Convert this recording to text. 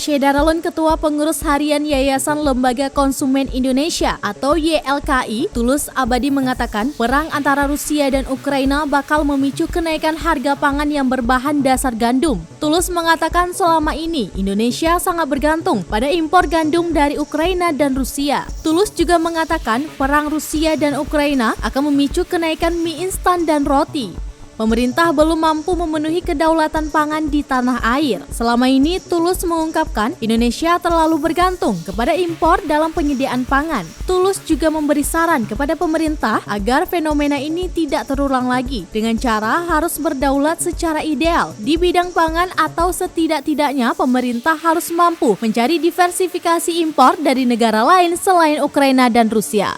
Syederalun, Ketua Pengurus Harian Yayasan Lembaga Konsumen Indonesia atau YLKI, Tulus Abadi mengatakan perang antara Rusia dan Ukraina bakal memicu kenaikan harga pangan yang berbahan dasar gandum. Tulus mengatakan selama ini Indonesia sangat bergantung pada impor gandum dari Ukraina dan Rusia. Tulus juga mengatakan perang Rusia dan Ukraina akan memicu kenaikan mie instan dan roti. Pemerintah belum mampu memenuhi kedaulatan pangan di tanah air. Selama ini, Tulus mengungkapkan Indonesia terlalu bergantung kepada impor dalam penyediaan pangan. Tulus juga memberi saran kepada pemerintah agar fenomena ini tidak terulang lagi dengan cara harus berdaulat secara ideal di bidang pangan atau setidak-tidaknya pemerintah harus mampu mencari diversifikasi impor dari negara lain selain Ukraina dan Rusia.